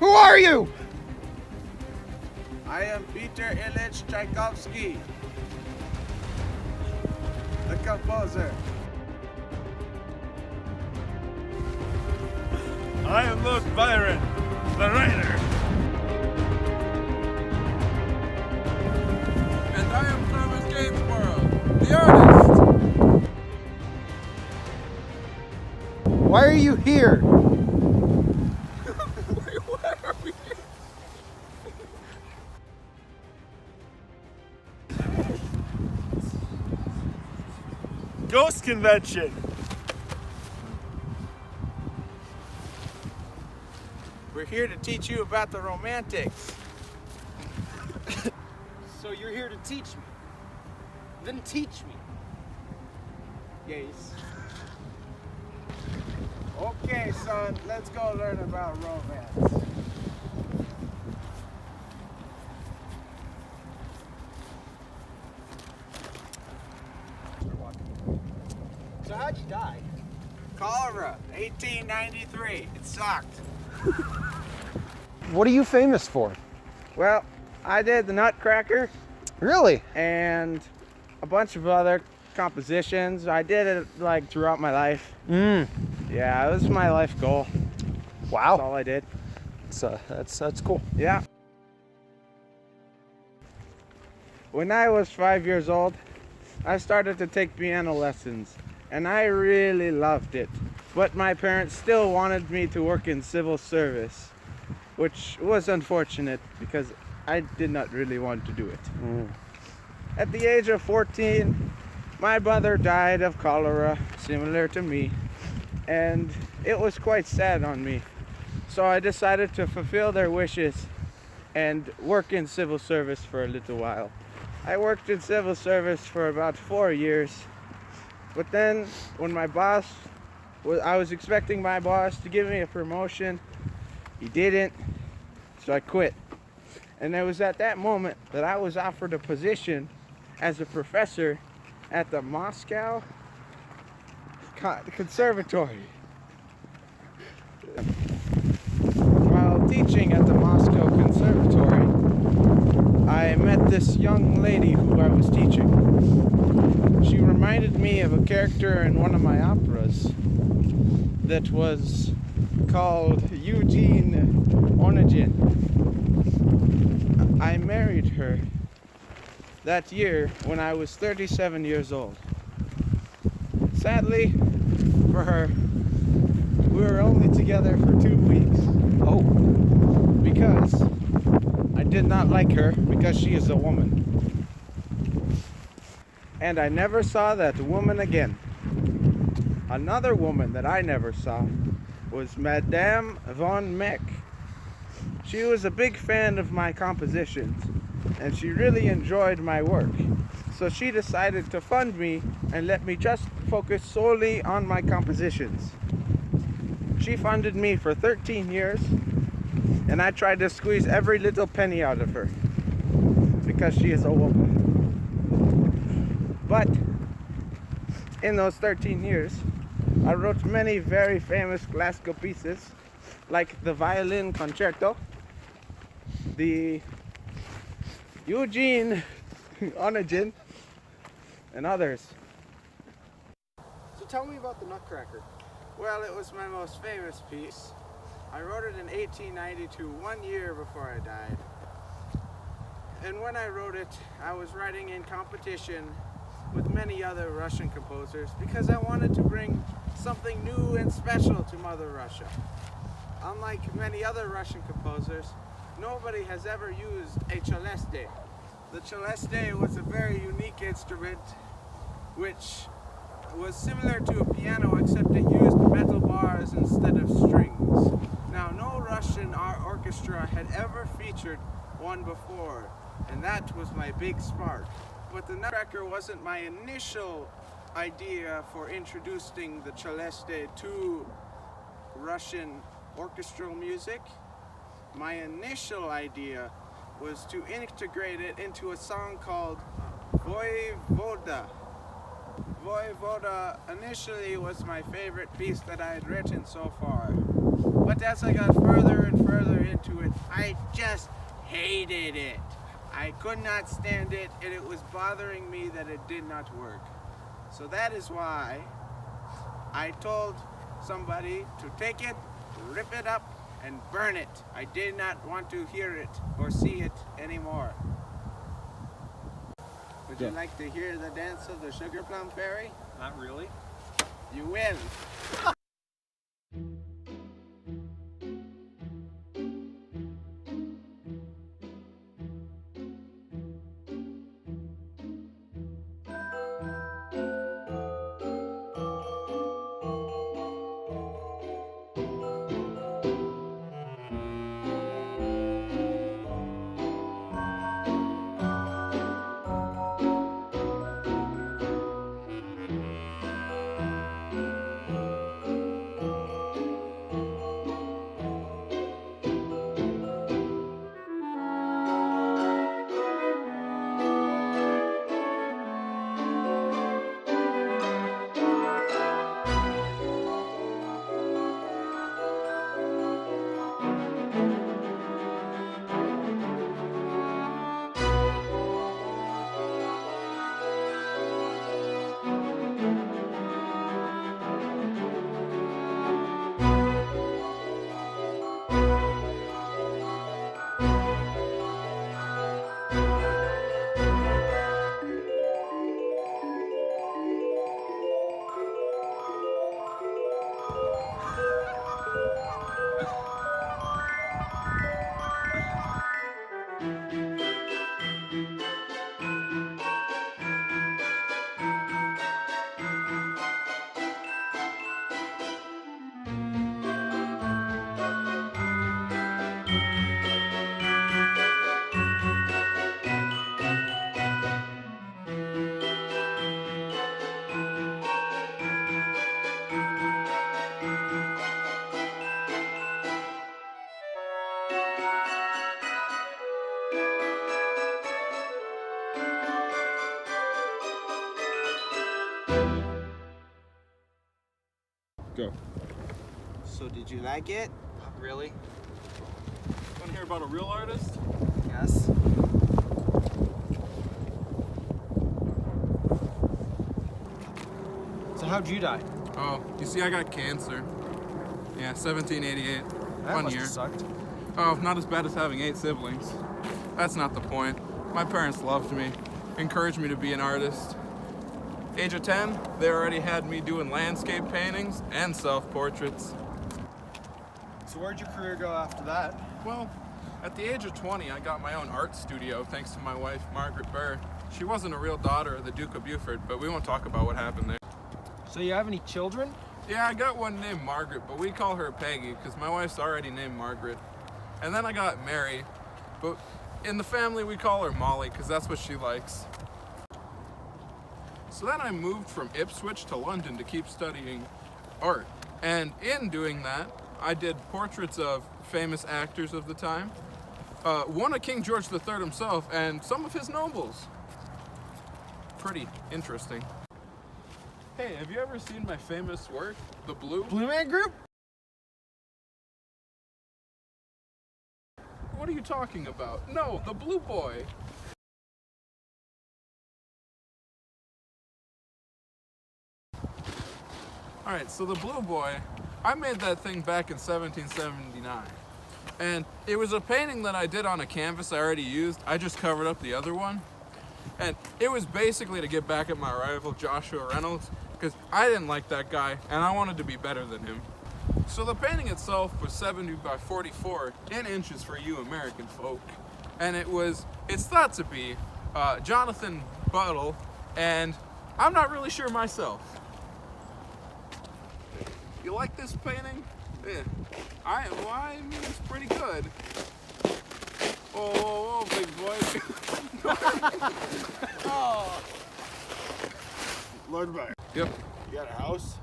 Who are you? I am Peter Ilyich Tchaikovsky, the composer. I am Lord Byron, the writer. And I am Thomas Gainsborough, the artist. Why are you here? Wait, why are we here? Ghost convention. We're here to teach you about the Romantics. So you're here to teach me? Then teach me. Yes. Okay, son, let's go learn about romance. So how'd you die? Cholera, 1893. It sucked. What are you famous for? Well, I did the Nutcracker Really? and a bunch of other compositions. I did it like throughout my life. Yeah, it was my life goal. That's Wow. all I did. That's cool. Yeah. When I was 5 years old, I started to take piano lessons, and I really loved it. But my parents still wanted me to work in civil service, which was unfortunate because I did not really want to do it. At the age of 14, my mother died of cholera, similar to me, and it was quite sad on me. So I decided to fulfill their wishes and work in civil service for a little while. I worked in civil service for about 4 years, but then when I was expecting my boss to give me a promotion, he didn't, so I quit. And it was at that moment that I was offered a position as a professor at the Moscow Conservatory. While teaching at the Moscow Conservatory, I met this young lady who I was teaching. She reminded me of a character in one of my operas that was called Eugene Onegin. I married her that year when I was 37 years old. Sadly for her, we were only together for 2 weeks. Oh. Because I did not like her because she is a woman. And I never saw that woman again. Another woman that I never saw was Madame von Meck. She was a big fan of my compositions, and she really enjoyed my work. So she decided to fund me and let me just focus solely on my compositions. She funded me for 13 years, and I tried to squeeze every little penny out of her because she is a woman. But in those 13 years, I wrote many very famous classical pieces like the Violin Concerto, the Eugene Onegin, and others. So tell me about the Nutcracker. Well, it was my most famous piece. I wrote it in 1892, 1 year before I died. And when I wrote it, I was writing in competition with many other Russian composers because I wanted to bring something new and special to Mother Russia. Unlike many other Russian composers, nobody has ever used a celeste. The celeste was a very unique instrument which was similar to a piano except it used metal bars instead of strings. Now, no Russian orchestra had ever featured one before, and that was my big spark. But the Nutcracker wasn't my initial idea for introducing the celeste to Russian orchestral music. My initial idea was to integrate it into a song called Voivoda. Voivoda initially was my favorite piece that I had written so far. But as I got further and further into it, I just hated it. I could not stand it, and it was bothering me that it did not work. So that is why I told somebody to take it, rip it up, and burn it. I did not want to hear it or see it anymore. Would you like to hear the dance of the sugar plum fairy? Not really. You will. Go. So did you like it? Not really. Want to hear about a real artist? Yes. So how'd you die? Oh, you see, I got cancer. Yeah, 1788. That 1 must year. have sucked. Oh, not as bad as having 8 siblings. That's not the point. My parents loved me, encouraged me to be an artist. Age of 10, they already had me doing landscape paintings and self-portraits. So where'd your career go after that? Well, at the age of 20, I got my own art studio thanks to my wife, Margaret Burr. She wasn't a real daughter of the Duke of Beaufort, but we won't talk about what happened there. So you have any children? Yeah, I got one named Margaret, but we call her Peggy because my wife's already named Margaret. And then I got Mary, but in the family we call her Molly because that's what she likes. So then I moved from Ipswich to London to keep studying art. And in doing that, I did portraits of famous actors of the time, one of King George III himself, and some of his nobles. Pretty interesting. Hey, have you ever seen my famous work, The Blue? Blue Man Group? What are you talking about? No, The Blue Boy. Alright, so The Blue Boy, I made that thing back in 1779. And it was a painting that I did on a canvas I already used. I just covered up the other one. And it was basically to get back at my rival, Joshua Reynolds, because I didn't like that guy, and I wanted to be better than him. So the painting itself was 70 by 44 in inches for you American folk. And it's thought to be Jonathan Buttle, and I'm not really sure myself. You like this painting? Yeah. I mean, it's pretty good. Oh, big boy. Oh. Lord Byron. Yep. You got a house?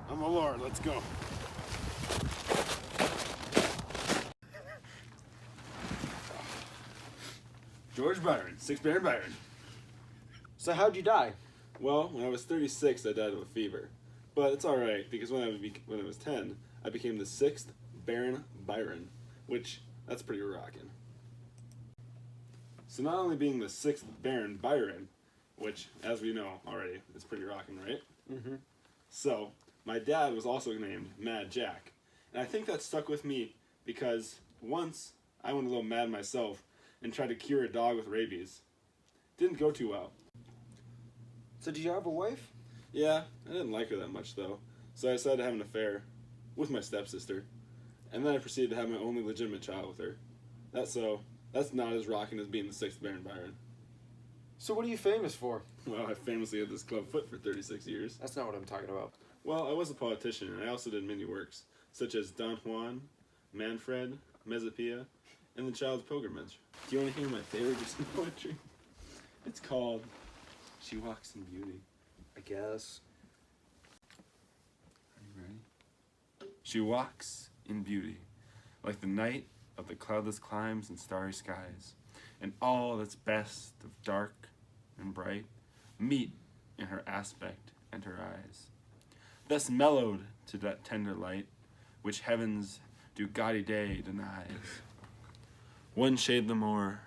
I'm a lord. Let's go. George Byron, 6 Baron Byron. So how'd you die? Well, when I was 36, I died of a fever. But it's alright, because when I was 10, I became the 6th Baron Byron, which, that's pretty rockin'. So not only being the 6th Baron Byron, which, as we know already, is pretty rockin', right? Mm-hmm. So, my dad was also named Mad Jack, and I think that stuck with me because once I went a little mad myself and tried to cure a dog with rabies. Didn't go too well. So did you have a wife? Yeah, I didn't like her that much though, so I decided to have an affair with my stepsister, and then I proceeded to have my only legitimate child with her. That's not as rocking as being the 6th Baron Byron. So what are you famous for? Well, I famously had this club foot for 36 years. That's not what I'm talking about. Well, I was a politician, and I also did many works, such as Don Juan, Manfred, Mesopia, and The Child's Pilgrimage. Do you want to hear my favorite recent poetry? It's called She Walks in Beauty. I guess. Are you ready? She walks in beauty, like the night of the cloudless climes and starry skies, and all that's best of dark and bright meet in her aspect and her eyes. Thus mellowed to that tender light, which heavens do gaudy day denies. One shade the more,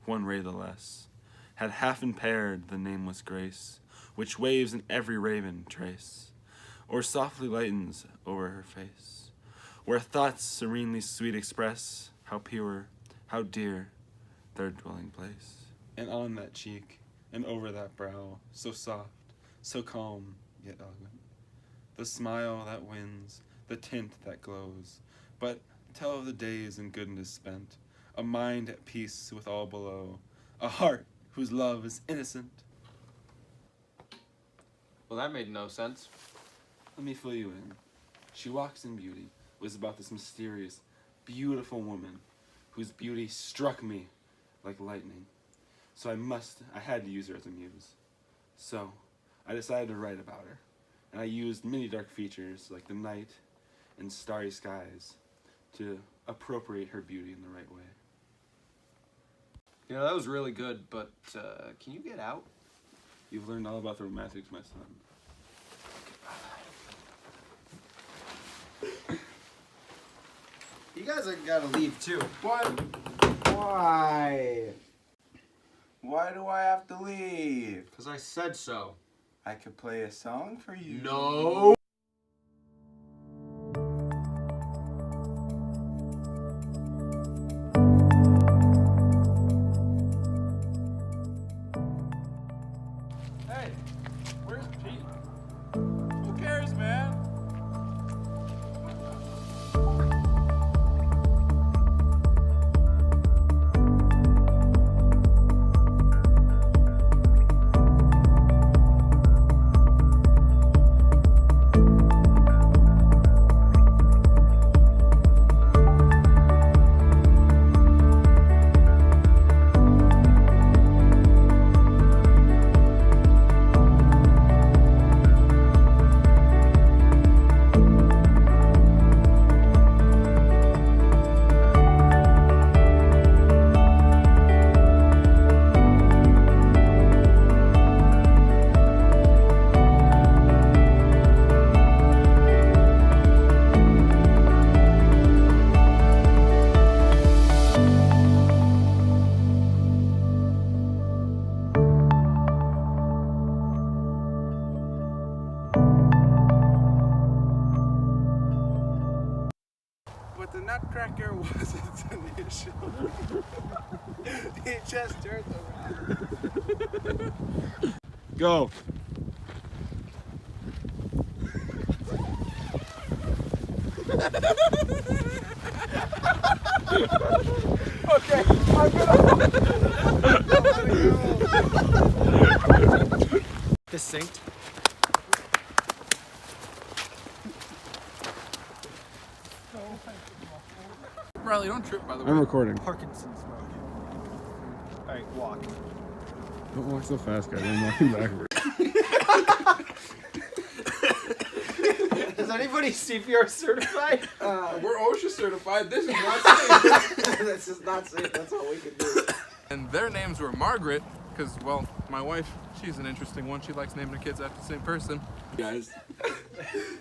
one ray the less, had half impaired the nameless grace, which waves in every raven trace, or softly lightens over her face, where thoughts serenely sweet express how pure, how dear, their dwelling place. And on that cheek, and over that brow, so soft, so calm, yet elegant, the smile that wins, the tint that glows, but tell of the days in goodness spent, a mind at peace with all below, a heart whose love is innocent. Well, that made no sense. Let me fill you in. She Walks in Beauty was about this mysterious, beautiful woman whose beauty struck me like lightning. So I had to use her as a muse. So I decided to write about her, and I used many dark features like the night and starry skies to appropriate her beauty in the right way. You know, that was really good, but can you get out? You've learned all about the romantics, my son. You guys are gotta leave too. What? Why? Why do I have to leave? Because I said so. I could play a song for you. No. Hey, where's Pete? Who cares, man? But the Nutcracker wasn't an issue. He just turned around. Go! Okay, I'm gonna. This synced. Riley, don't trip, by the way. I'm recording. Parkinson's mode. Alright, walk. Don't walk so fast, guys. I'm walking backwards. Is anybody CPR certified? We're OSHA certified. This is not safe. This is not safe. That's all we can do. And their names were Margaret, because, well, My wife, she's an interesting one. She likes naming her kids after the same person. Guys.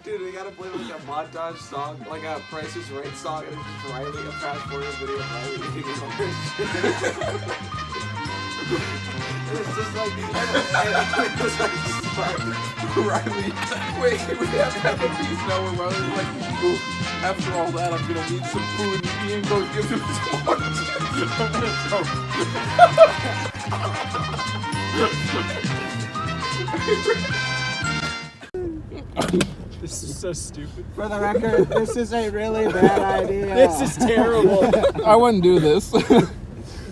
Dude, we gotta play like a montage song, like a Price is Right song, and it's just Riley, a fast forward video of Riley eating his orange. And it's just like, it's like smart. Riley, wait, we have to have a piece now where Riley's like, ooh, after all that, I'm gonna need some food. And Ian goes, gives him his orange. This is so stupid. For the record, this is a really bad idea. This is terrible. I wouldn't do this.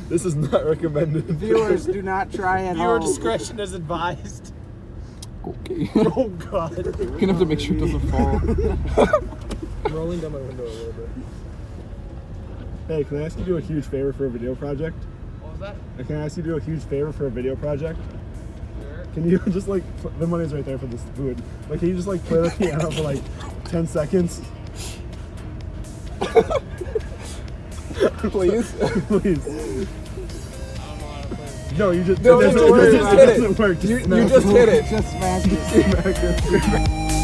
This is not recommended. Viewers, do not try at Viewer home. discretion is advised. Okay. Oh god. You're gonna have to make sure it doesn't fall. I'm rolling down my window a little bit. Hey, can I ask you to do a huge favor for a video project? What was that? Can I ask you to do a huge favor for a video project? Sure. Can you just like, the money's right there for this food. Like, can you just like play the piano for like 10 seconds? Please. Please. I don't know how to play. No, you just, No, it no, doesn't just hit it. doesn't work. You just hit it. Just smash it. Smack it.